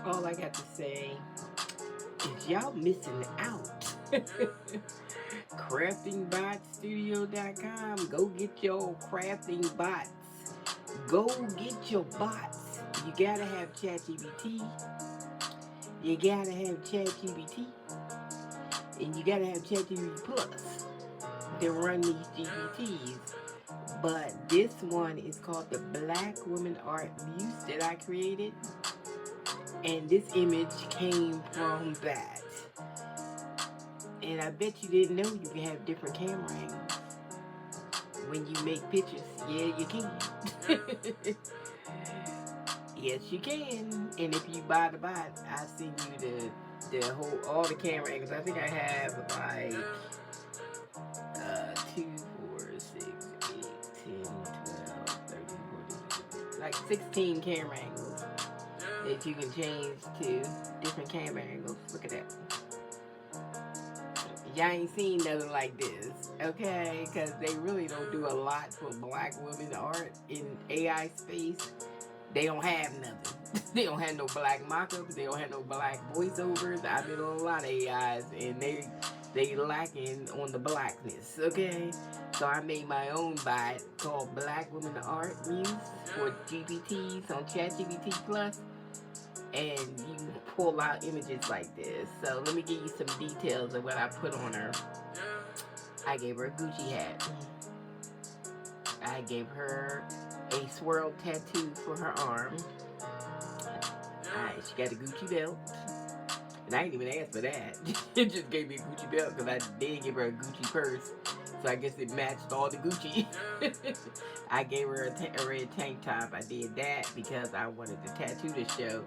All I got to say is y'all missing out. craftingbotsstudio.com. Go get your crafting bots. Go get your bots. You gotta have ChatGPT. You gotta have ChatGPT. And you gotta have ChatGPT Plus to run these GPTs. But this one is called the Black Woman Art Muse that I created. And this image came from that. And I bet you didn't know you can have different camera angles when you make pictures. Yeah, you can. Yes, you can. And if you buy the bot, I send you the whole all the camera angles. I think I have like 2, 4, 6, 8, 10, 12, 13, 14, like 16 camera angles that you can change to different camera angles. Look at that. Y'all ain't seen nothing like this, okay? Because they really don't do a lot for black women art in AI space. They don't have nothing. They don't have no black mock-ups. They don't have no black voiceovers. I've been on a lot of AIs, and they lacking on the blackness, okay? So I made my own bot called Black Women Art Muse for GPTs on ChatGPT Plus, and you pull out images like this. So let me give you some details of what I put on her. I gave her a Gucci hat. I gave her a swirl tattoo for her arm. Alright, she got a Gucci belt. And I didn't even ask for that. It just gave me a Gucci belt because I did give her a Gucci purse. So I guess it matched all the Gucci. I gave her a red tank top. I did that because I wanted the tattoo to show.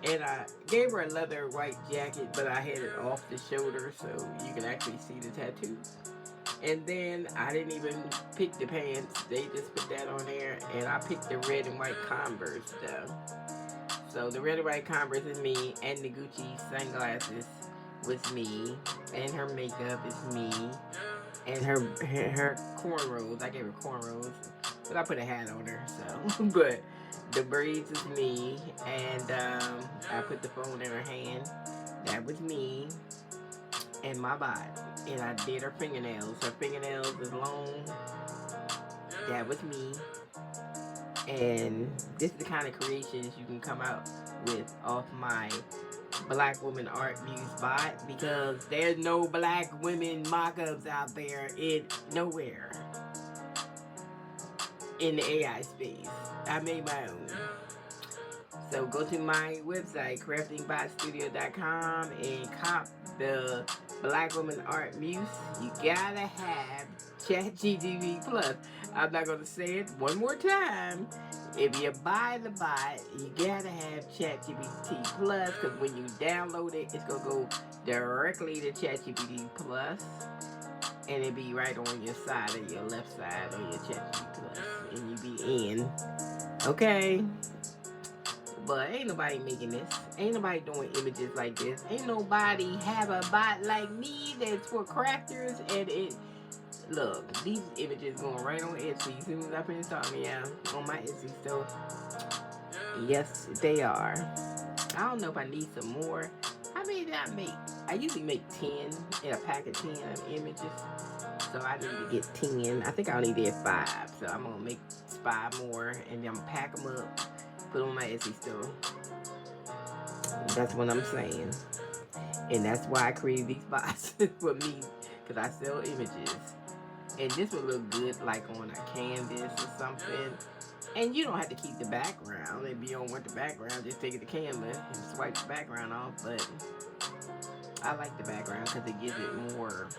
And I gave her a leather white jacket, but I had it off the shoulder so you can actually see the tattoo. And then I didn't even pick the pants. They just put that on there. And I picked the red and white Converse though. So the red and white Converse is me, and the Gucci sunglasses was me, and her makeup is me, and her cornrows. I gave her cornrows, but I put a hat on her. So, but the braids is me, and I put the phone in her hand. That was me, and my body. And I did her fingernails. Her fingernails is long. That was me. And this is the kind of creations you can come out with off my Black Woman Art Muse bot, because there's no black women mock-ups out there nowhere in the AI space. I made my own. So go to my website, craftingbotsstudio.com, and cop the Black Woman Art Muse. You gotta have ChatGPT Plus. I'm not gonna say it one more time. If you buy the bot, you gotta have ChatGPT Plus, because when you download it, it's gonna go directly to ChatGPT Plus, and it'll be right on your side, or your left side, on your ChatGPT Plus, and you be in. Okay. But ain't nobody making this. Ain't nobody doing images like this. Ain't nobody have a bot like me that's for crafters. And it, look, these images going right on Etsy. As soon as I finish talking, yeah, on my Etsy store. Yes, they are. I don't know if I need some more. How many did I make? I usually make 10 in a pack of 10 images. So I need to get 10. I think I only did 5. So I'm going to make 5 more, and then I'm going to pack them up. Put on my Etsy store. That's what I'm saying. And that's why I created these bots for me, because I sell images. And this would look good like on a canvas or something. And you don't have to keep the background. If you don't want the background, just take the canvas and swipe the background off. But I like the background because it gives it more.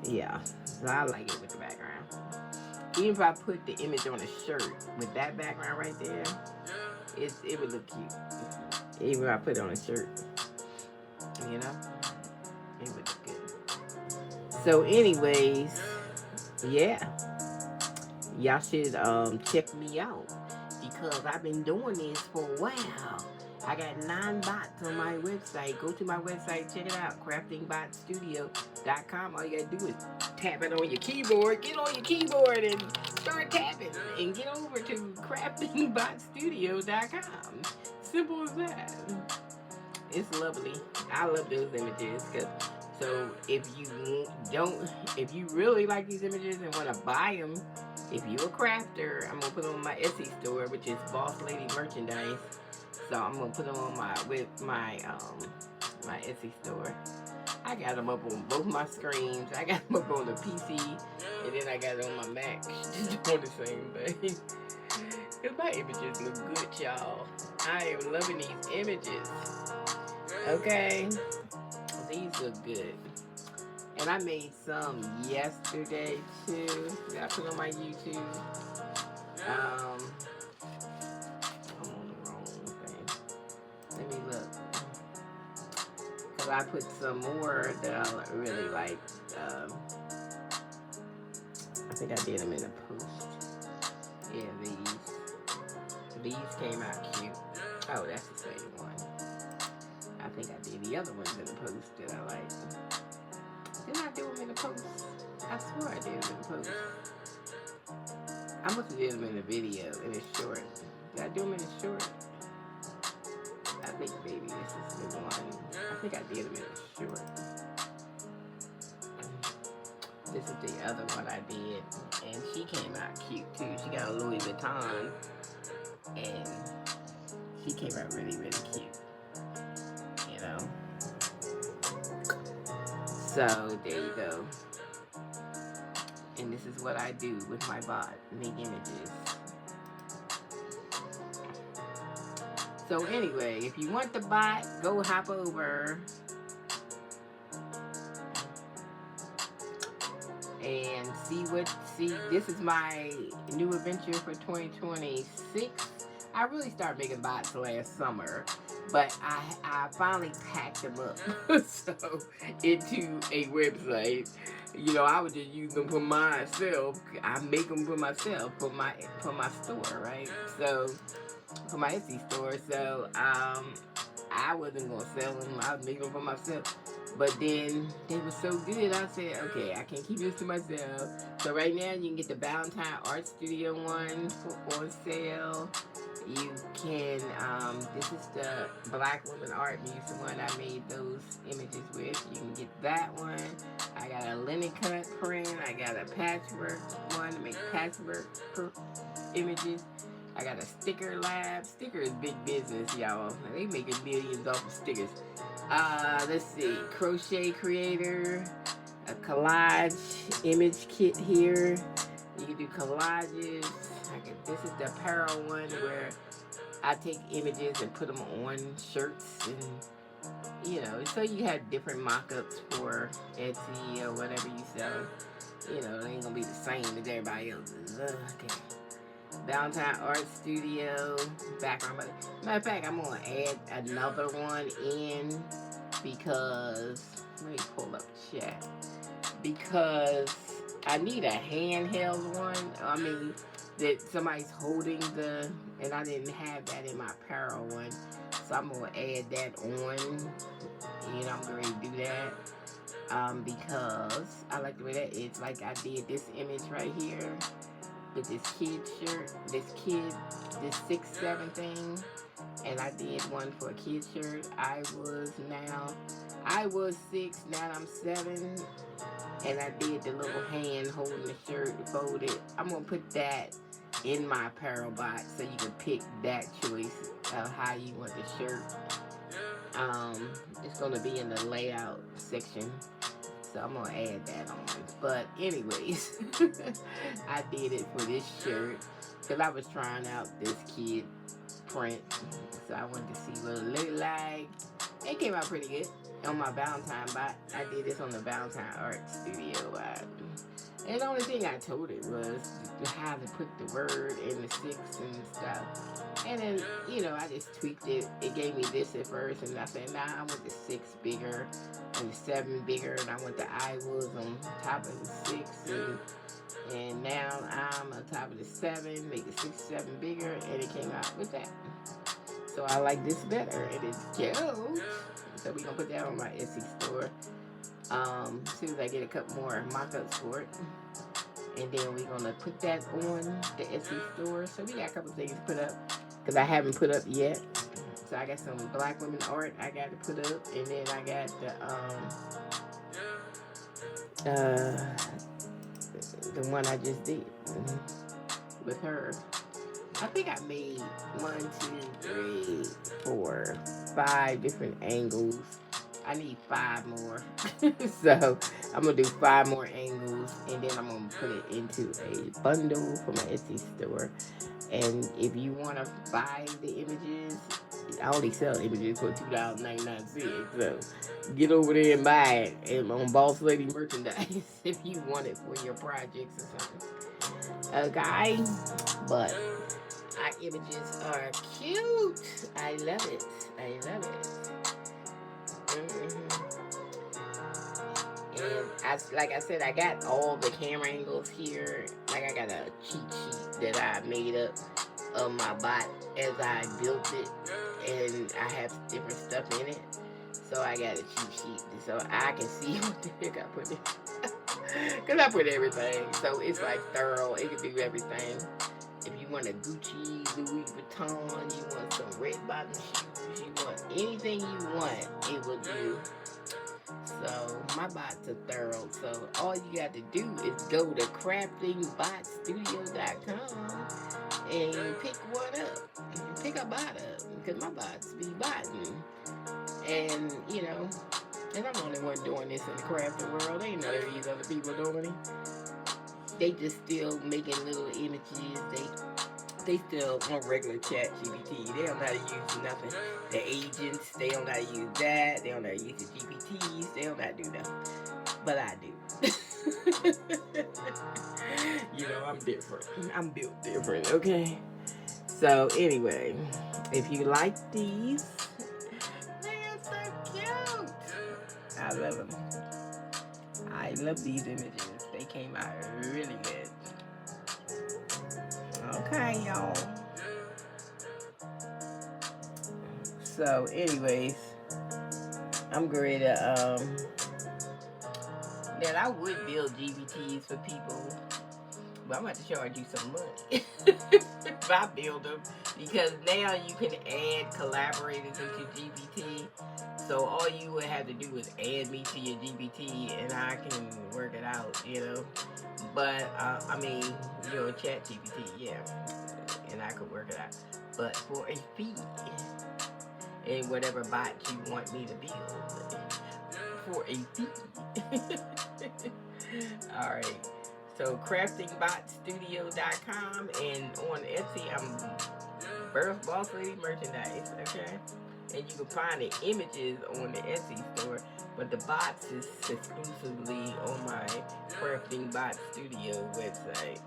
Yeah, so I like it with the background. Even if I put the image on a shirt with that background right there, it would look cute. Even if I put it on a shirt, you know, it would look good. So anyways, yeah, y'all should check me out, because I've been doing this for a while. I got 9 bots on my website. Go to my website, check it out, craftingbotsstudio.com. All you gotta do is tap it on your keyboard. Get on your keyboard and start tapping, and get over to craftingbotsstudio.com. simple as that. It's lovely. I love those images. So if you really like these images and want to buy them, if you're a crafter, I'm gonna put them on my Etsy store, which is Boss Lady Merchandise. So I'm gonna put them on my Etsy store. I got them up on both my screens. I got them up on the PC, and then I got it on my Mac. Just doing the same thing. Cause my images look good, y'all. I am loving these images. Okay, these look good. And I made some yesterday too. That I put on my YouTube. I'm on the wrong thing. Let me look. Cause I put some more that I really like. I think I did them in a post. Yeah, these came out cute. Oh, that's the same one. I think I did the other ones in the post that I like. Didn't I do them in the post? I swear I did them in the post. I must have did them in the video, in a short. Did I do them in a short? I think maybe this is the one. I think I did them in a short. This is the other one I did. And she came out cute too. She got a Louis Vuitton. And she came out really, really cute. You know? So, there you go. And this is what I do with my bot. Make images. So anyway, if you want the bot, go hop over and see, this is my new adventure for 2026. I really started making bots last summer, but I finally packed them up so into a website. You know, I would just use them for myself. I make them for myself, for my store, right? So for my Etsy store. So I wasn't gonna sell them. I was making them for myself. But then they were so good, I said, okay, I can't keep this to myself. So right now you can get the Valentine Art Studio one on sale. You can, this is the Black Woman Art Muse one I made those images with. You can get that one. I got a linen cut print. I got a patchwork one to make patchwork images. I got a sticker lab. Sticker is big business, y'all. They making millions off of stickers. Let's see. Crochet Creator. A collage image kit here. You can do collages. This is the apparel one where I take images and put them on shirts, and you know, so you have different mock-ups for Etsy or whatever you sell. You know, it ain't gonna be the same as everybody else's. Okay. Valentine Art Studio background. Matter of fact, I'm gonna add another one in because let me pull up chat, because I need a handheld one. I mean, that somebody's holding and I didn't have that in my apparel one, so I'm gonna add that on. And I'm going to do that because I like the way that it's like I did this image right here with this kid shirt, this 6'7" thing, and I did one for a kid shirt. I was 6, now I'm 7, and I did the little hand holding the shirt folded. I'm gonna put that in my apparel box so you can pick that choice of how you want the shirt. It's gonna be in the layout section, so I'm gonna add that on. But anyways, I did it for this shirt because I was trying out this kid print, so I wanted to see what it looked like. It came out pretty good on my Valentine bot. I did this on the Valentine Art Studio bot. And the only thing I told it was how to put the word in the 6 and stuff. And then, you know, I just tweaked it. It gave me this at first, and I said, nah, I want the 6 bigger and the 7 bigger, and I want the I was on top of the 6, and now I'm on top of the 7, make the 6, 7 bigger, and it came out with that. So I like this better. It is cute. So we're gonna put that on my Etsy store. As soon as I get a couple more mock-ups for it. And then we're gonna put that on the Etsy store. So we got a couple things to put up because I haven't put up yet. So I got some black women art I got to put up, and then I got the one I just did with her. I think I made 1, 2, 3, 4, 5 different angles. I need 5 more. So I'm gonna do 5 more angles, and then I'm gonna put it into a bundle for my Etsy store. And if you want to buy the images, I only sell images for $2.99. So get over there and buy it on Boss Lady Merchandise if you want it for your projects or something. Okay, but our images are cute. I love it. I love it. And like I said, I got all the camera angles here. Like I got a cheat sheet that I made up of my bot as I built it, and I have different stuff in it. So I got a cheat sheet so I can see what the heck I put in. Because I put everything. So it's like thorough. It can do everything. If you want a Gucci, Louis Vuitton, you want some red bottom shoes, you want anything you want, it will do. So my bots are thorough. So all you got to do is go to craftingbotstudio.com and pick one up. Pick a bot up, because my bots be botting. And you know, and I'm the only one doing this in the crafting world. Ain't none of these other people doing it. They just still making little images. They still on regular chat GPT. They don't know how to use nothing. The agents, they don't know how to use that. They don't know how to use the GPTs. They don't know how to do nothing. But I do. You know, I'm different. I'm built different, okay? So anyway, if you like these, they're so cute. I love them. I love these images. They came out really good. Okay, y'all. So, anyways, I'm going to, that I would build GBTs for people, but I'm going to charge you some money if I build them, because now you can add collaborators into your GBT. So all you would have to do is add me to your GBT, and I can work it out, you know. But I mean, you know, chat GPT, yeah, and I could work it out. But for a fee, and whatever bot you want me to build, for a fee. All right. So craftingbotstudio.com, and on Etsy, I'm Boss Lady Merchandise, okay? And you can find the images on the Etsy store, but the bots is exclusively on my Crafting Bot Studio website.